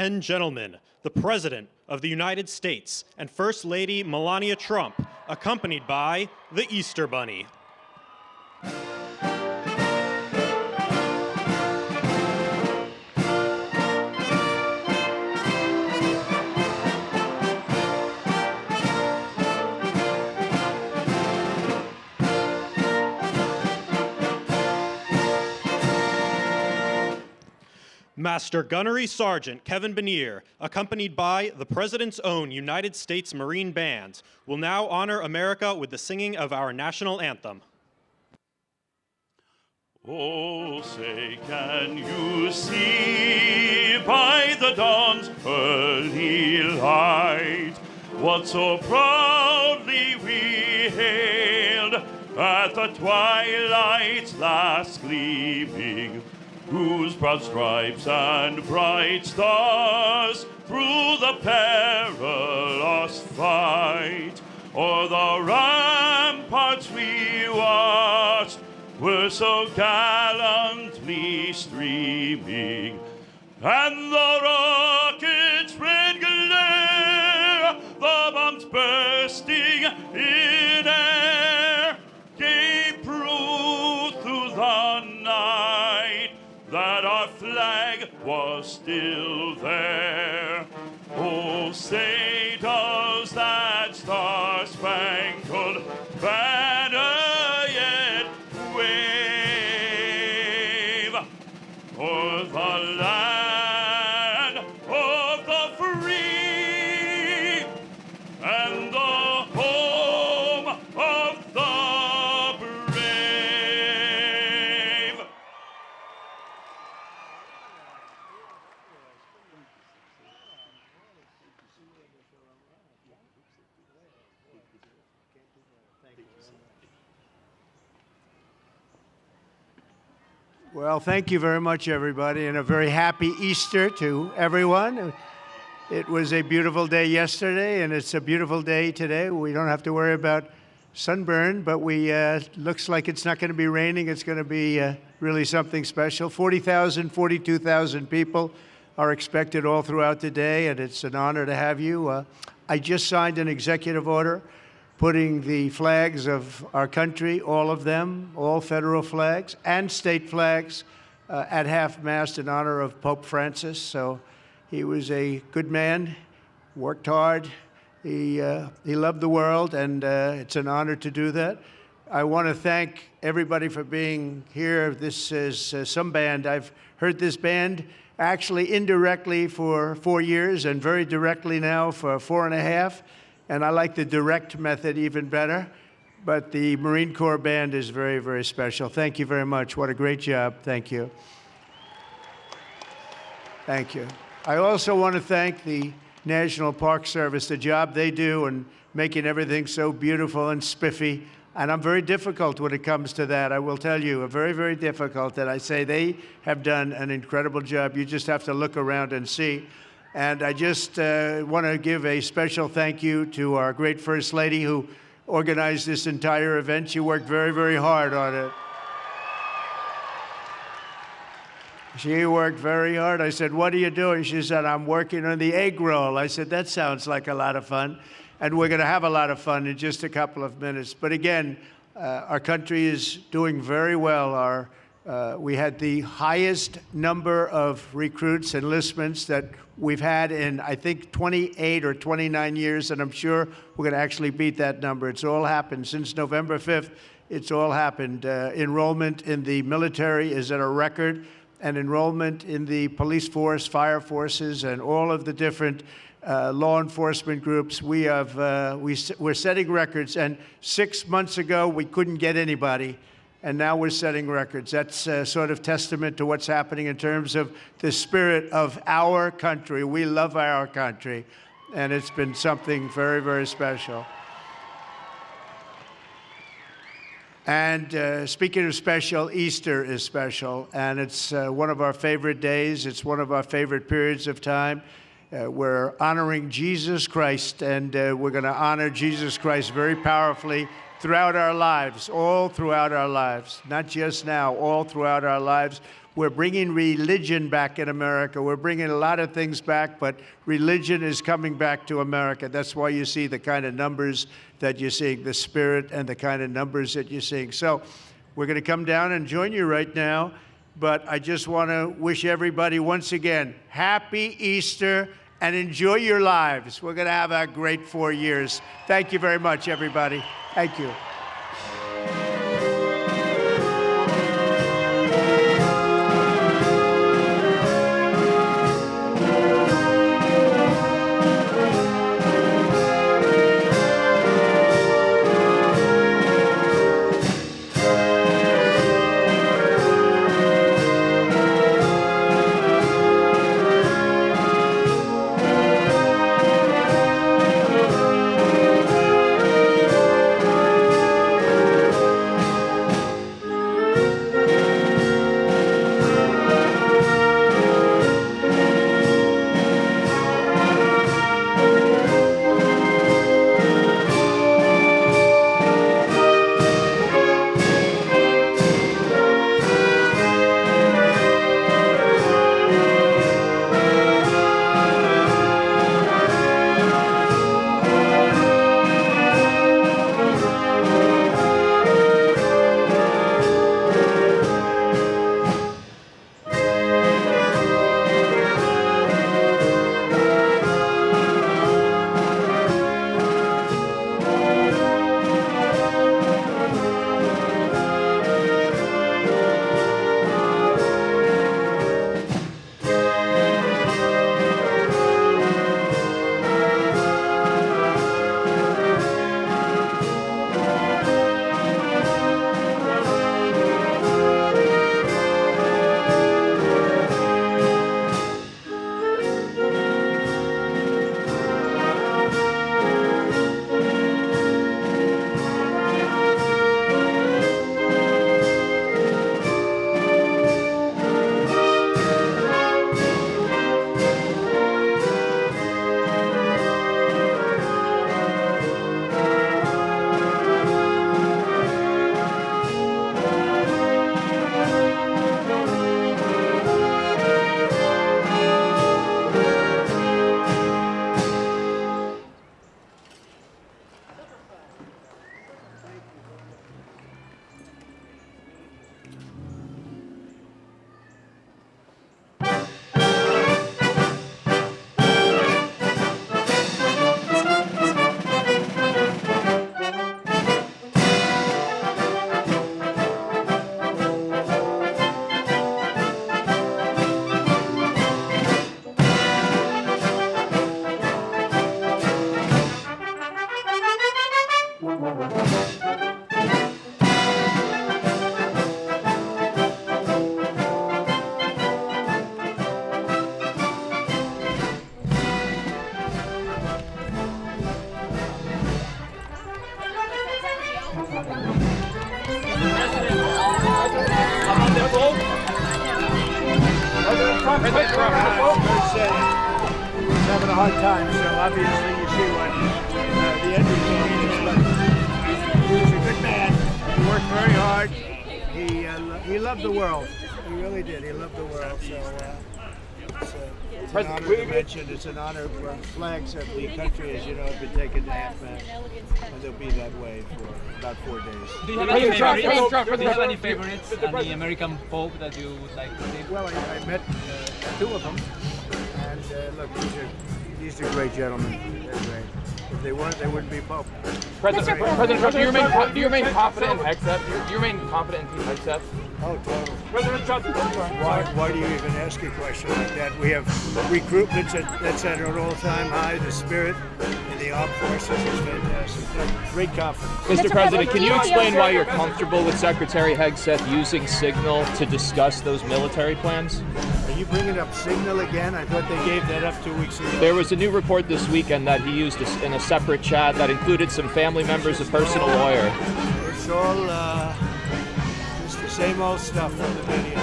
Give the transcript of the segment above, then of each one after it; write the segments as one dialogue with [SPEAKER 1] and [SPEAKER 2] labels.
[SPEAKER 1] and gentlemen, the President of the United States and First Lady Melania Trump, accompanied by the Easter Bunny. Master Gunnery Sergeant Kevin Benier, accompanied by the President's own United States Marine Band, will now honor America with the singing of our national anthem.
[SPEAKER 2] Oh, say, can you see by the dawn's early light what so proudly we hailed at the twilight's last gleaming, whose broad stripes and bright stars through the perilous fight o'er the ramparts we watched were so gallantly streaming, and the rocket's red glare, the bombs bursting in air, gave proof through the night that our flag was still there. Oh, say does that star-spangled banner yet wave o'er the land of the free and the home of the brave?
[SPEAKER 3] Well, thank you very much, everybody, and a very happy Easter to everyone. It was a beautiful day yesterday, and it's a beautiful day today. We don't have to worry about sunburn, but looks like it's not going to be raining. It's going to be really something special. 40,000, 42,000 people are expected all throughout the day, and it's an honor to have you. I just signed an executive order putting the flags of our country, all of them, all federal flags and state flags, at half-mast in honor of Pope Francis. So he was a good man, worked hard. He loved the world, and it's an honor to do that. I want to thank everybody for being here. This is some band. I've heard this band actually indirectly for 4 years and very directly now for 4.5. And I like the direct method even better. But the Marine Corps Band is very, very special. Thank you very much. What a great job. Thank you. Thank you. I also want to thank the National Park Service, the job they do in making everything so beautiful and spiffy. And I'm very difficult when it comes to that. I will tell you, very, very difficult. And I say they have done an incredible job. You just have to look around and see. And I just want to give a special thank you to our great First Lady who organized this entire event. She worked very, very hard on it. She worked very hard. I said, what are you doing? She said, I'm working on the egg roll. I said, that sounds like a lot of fun. And we're going to have a lot of fun in just a couple of minutes. But again, our country is doing very well. We had the highest number of recruits, enlistments that we've had in, I think, 28 or 29 years, and I'm sure we're going to actually beat that number. It's all happened. Since November 5th, it's all happened. Enrollment in the military is at a record, and enrollment in the police force, fire forces, and all of the different law enforcement groups, we're setting records. And 6 months ago, we couldn't get anybody. And now we're setting records. That's sort of testament to what's happening in terms of the spirit of our country. We love our country, and it's been something very, very special. And speaking of special, Easter is special, and it's one of our favorite days. It's one of our favorite periods of time. We're honoring Jesus Christ, and we're going to honor Jesus Christ very powerfully throughout our lives, all throughout our lives, not just now, all throughout our lives. We're bringing religion back in America. We're bringing a lot of things back, but religion is coming back to America. That's why you see the kind of numbers that you're seeing, the spirit and the kind of numbers that you're seeing. So we're going to come down and join you right now. But I just want to wish everybody once again, happy Easter and enjoy your lives. We're going to have a great 4 years. Thank you very much, everybody. Thank you. He's having a hard time, so obviously you see what the end result is. But he's a good man. He worked very hard. He loved the world. He really did. He loved the world. So it's an honor to mention. It's an honor for flags of the country, as you know, have been taken to half-mast, and they'll be that way for about 4 days.
[SPEAKER 4] Do you have any favorites on the American Pope that you would like to see?
[SPEAKER 3] Well, I met two of them, and look, these are great gentlemen. They're great. If they weren't, they wouldn't be Pope.
[SPEAKER 5] President Trump, do you remain confident in HEXEP? Do you remain confident in HEXEP?
[SPEAKER 3] Oh, totally.
[SPEAKER 5] President Trump,
[SPEAKER 3] Why do you even ask a question like that? We have recruitments that's at an all-time high. The spirit in the armed forces is fantastic. Great confidence.
[SPEAKER 5] Mr. President, can you explain why you're comfortable with Secretary Hegseth using Signal to discuss those military plans?
[SPEAKER 3] Are you bringing up Signal again? I thought they gave that up 2 weeks ago.
[SPEAKER 5] There was a new report this weekend that he used in a separate chat that included some family members, a personal lawyer.
[SPEAKER 3] It's all just the same old stuff from the media.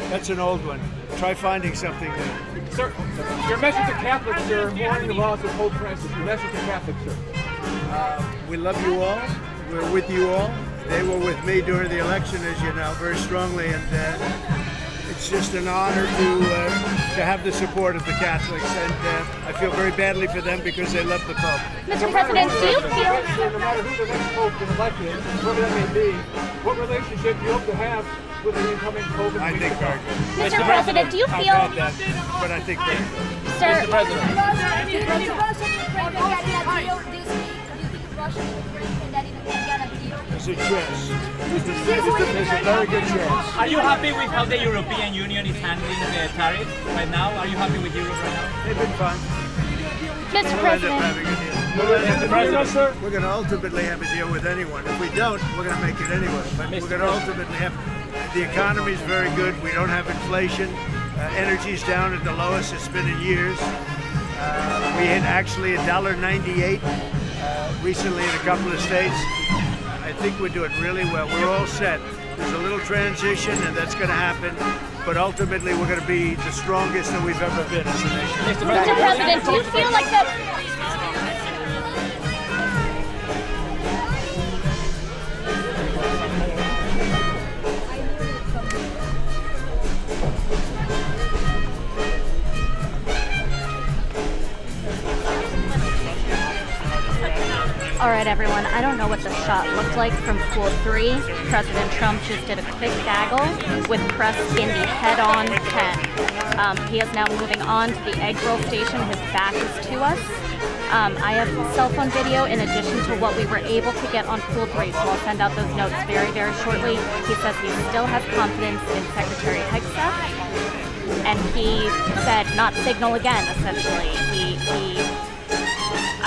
[SPEAKER 3] That's an old one. Try finding something new.
[SPEAKER 6] Sir, your message to Catholics, sir, mourning the loss of Pope Francis. Your message to Catholics, sir.
[SPEAKER 3] We love you all. We're with you all. They were with me during the election, as you know, very strongly, and It's just an honor to have the support of the Catholics, and I feel very badly for them because they love the Pope.
[SPEAKER 7] Mr. President, do you feel...
[SPEAKER 6] No matter who the next Pope is elected, whoever that may be, what relationship do you hope to have with the incoming Pope?
[SPEAKER 3] I think very good,
[SPEAKER 7] Mr. President, do you feel...
[SPEAKER 3] but I think very good.
[SPEAKER 7] Sir,
[SPEAKER 8] Any Russian Ukraine can get a deal this week? Do you think Russian Ukraine can get a deal?
[SPEAKER 3] There's a chance.
[SPEAKER 6] There's a very good chance.
[SPEAKER 4] Are you happy with how the European Union is handling the tariffs right now? Are you happy with Europe right now?
[SPEAKER 3] They've been fun.
[SPEAKER 7] Mr.
[SPEAKER 3] We'll end up
[SPEAKER 7] President,
[SPEAKER 3] having a deal. We're going to ultimately have a deal with anyone. If we don't, we're going to make it anyway. But we're going to ultimately have. The economy is very good. We don't have inflation. Energy's down at the lowest it's been in years. We hit actually $1.98 recently in a couple of states. I think we're doing really well. We're all set. There's a little transition, and that's going to happen. But ultimately, we're going to be the strongest that we've ever been as a nation.
[SPEAKER 7] Mr. President, do you feel like the... All right, everyone, I don't know what the shot looked like from Pool 3. President Trump just did a quick gaggle with press in the head-on pen. He is now moving on to the egg roll station. His back is to us. I have cell phone video in addition to what we were able to get on Pool 3, so I'll send out those notes very, very shortly. He says he still has confidence in Secretary Hegseth, and he said not signal again, essentially. He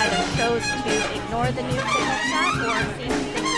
[SPEAKER 7] either chose to ignore the new signal chat or seemed to think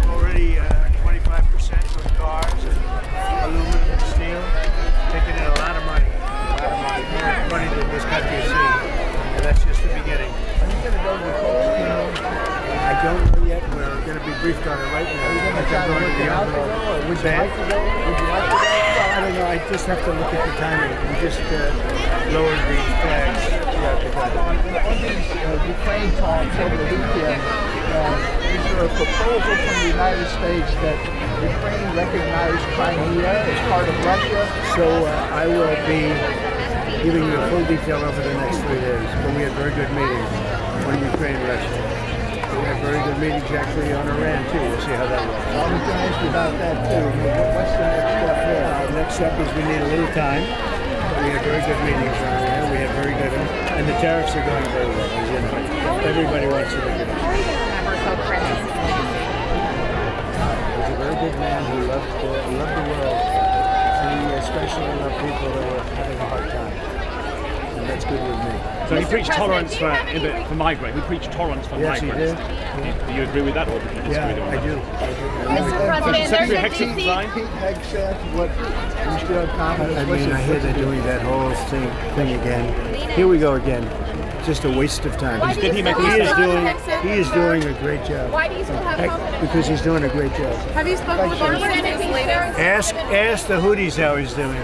[SPEAKER 3] Already 25% with cars and aluminum and steel, taking in a lot of money. More money than this country has seen. And that's just the beginning.
[SPEAKER 6] Are you going to go to the Colts funeral?
[SPEAKER 3] I don't know yet. We're going to be briefed on it right now.
[SPEAKER 6] Are you going to try to work it out to go, or would you like to go? Would you like to go?
[SPEAKER 3] I don't know. I just have to look at the timing. We just lowered the flags throughout the country.
[SPEAKER 6] On these Ukraine talks over the weekend, is there a proposal from the United States that Ukraine recognize Crimea as part of Russia?
[SPEAKER 3] So I will be giving you a full detail over the next 3 days. But we had very good meetings on Ukraine and Russia. We had very good meetings actually on Iran too. We'll see how that works.
[SPEAKER 6] I was going to ask you about that too. What's the next step there?
[SPEAKER 3] Next step is we need a little time. We had very good meetings on Iran. We had very good, and the tariffs are going very well. As you know, everybody wants to look at it. He's a very good man who loved the world. He especially loved people that were having a hard time. And that's good with me.
[SPEAKER 9] So he preached tolerance for migrants. He preached tolerance for
[SPEAKER 3] Yes, he
[SPEAKER 9] migrants.
[SPEAKER 3] did.
[SPEAKER 9] Do you agree with that, or do you disagree with
[SPEAKER 3] Yeah, I
[SPEAKER 9] that?
[SPEAKER 3] do.
[SPEAKER 8] Mr. President,
[SPEAKER 9] Secretary
[SPEAKER 8] there's
[SPEAKER 9] Hexon
[SPEAKER 8] a
[SPEAKER 9] resigned?
[SPEAKER 6] Pete Hegseth, what you still have confidence?
[SPEAKER 3] I mean, I hear they're doing that whole thing again. Here we go again. Just a waste of time.
[SPEAKER 8] Why do you
[SPEAKER 9] he make
[SPEAKER 8] still
[SPEAKER 9] a
[SPEAKER 8] have
[SPEAKER 9] mistake?
[SPEAKER 3] He is doing a great job.
[SPEAKER 8] Why do you still have confidence?
[SPEAKER 3] Because he's doing a great job.
[SPEAKER 8] Have you spoken with our senators?
[SPEAKER 3] Ask the Houthis how he's doing.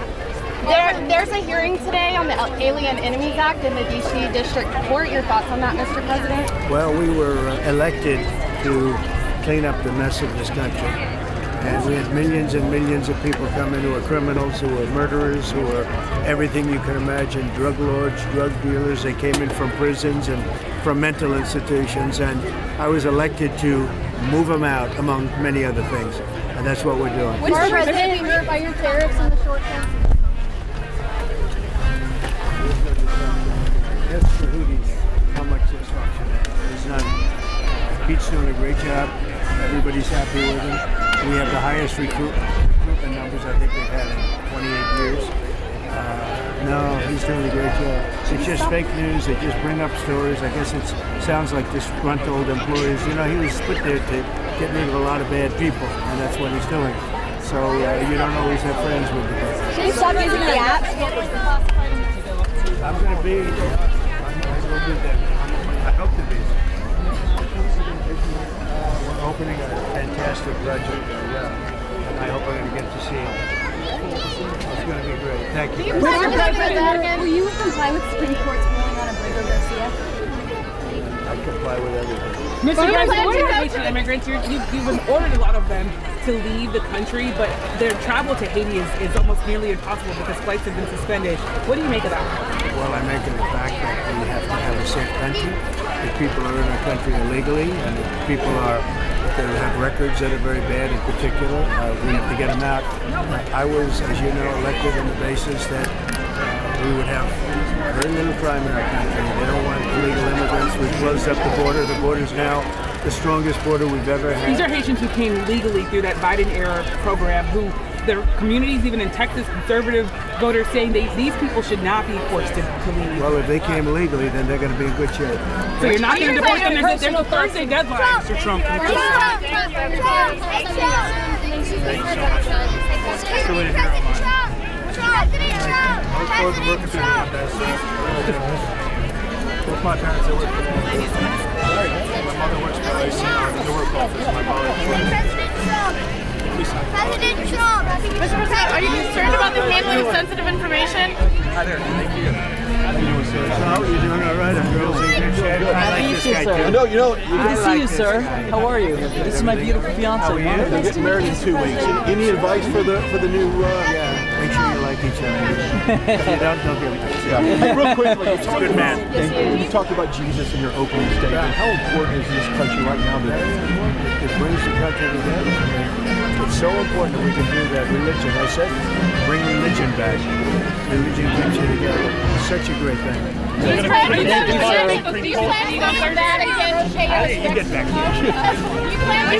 [SPEAKER 10] There's a hearing today on the Alien Enemies Act in the D.C. District Court. Your thoughts on that, Mr. President?
[SPEAKER 3] Well, we were elected to clean up the mess of this country. And we had millions and millions of people come in who are criminals, who are murderers, who are everything you can imagine, drug lords, drug dealers. They came in from prisons and from mental institutions. And I was elected to move them out, among many other things. And that's what we're doing.
[SPEAKER 10] Mr. President, be hurt by your tariffs in the short term?
[SPEAKER 3] Ask the Houthis how much disruption there's none. Pete's doing a great job. Everybody's happy with him. We have the highest recruitment numbers I think we've had in 28 years. No, he's doing a great job. It's just fake news. They just bring up stories. I guess it sounds like disgruntled employees. You know, he was put there to get rid of a lot of bad people, and that's what he's doing. So you don't always have friends with the guy.
[SPEAKER 10] Should you stop using the app?
[SPEAKER 3] I'm going to be. I will be there. I hope to be. We're opening a fantastic project, and I hope I'm going to get to see it. It's going to be great. Thank you.
[SPEAKER 10] Mr. President, will you comply with Supreme Court's ruling on Abrigo Garcia?
[SPEAKER 3] I comply with everything.
[SPEAKER 11] Mr. President, what are Haitian immigrants? You've ordered a lot of them to leave the country, but their travel to Haiti is almost nearly impossible because flights have been suspended. What do you make of that?
[SPEAKER 3] Well, I make it the fact that we have to have a safe country. If people are in our country illegally, and if people are, if they have records that are very bad in particular, we have to get them out. I was, as you know, elected on the basis that we would have very little crime in our country. They don't want illegal immigrants. We closed up the border. The border's now the strongest border we've ever had.
[SPEAKER 11] These are Haitians who came legally through that Biden-era program, who their communities, even in Texas, conservative voters saying these people should not be forced to leave.
[SPEAKER 3] Well, if they came legally, then they're going to be in good shape.
[SPEAKER 11] So you're not going to deport them. There's a Thursday deadline.
[SPEAKER 9] Mr. Trump, can we just
[SPEAKER 2] Both my parents are working for my mother works for the Newark office. My father
[SPEAKER 10] President Trump! Mr. President, are you concerned about the handling of sensitive information?
[SPEAKER 2] Hi there. Thank you.
[SPEAKER 3] So, you're doing all right. I'm girls in good shape. I like this guy, too.
[SPEAKER 12] No, you know,
[SPEAKER 3] Good to see you, sir.
[SPEAKER 12] How are you? This is my beautiful fiance.
[SPEAKER 3] How are you?
[SPEAKER 12] They're getting married in 2 weeks. Any advice for the new?
[SPEAKER 3] Yeah, make sure you like each other. If you don't give it to
[SPEAKER 12] Yeah. Hey, real quickly,
[SPEAKER 3] Good man.
[SPEAKER 12] you talked about Jesus in your opening statement. How important is this country right now?
[SPEAKER 3] It brings the country together. I mean, it's so important that we can do that. Religion, I said, bring religion back. Religion keeps you together. It's such a great thing.
[SPEAKER 10] These plans don't bad against Haiti.
[SPEAKER 9] You can get back here.
[SPEAKER 10] You plan to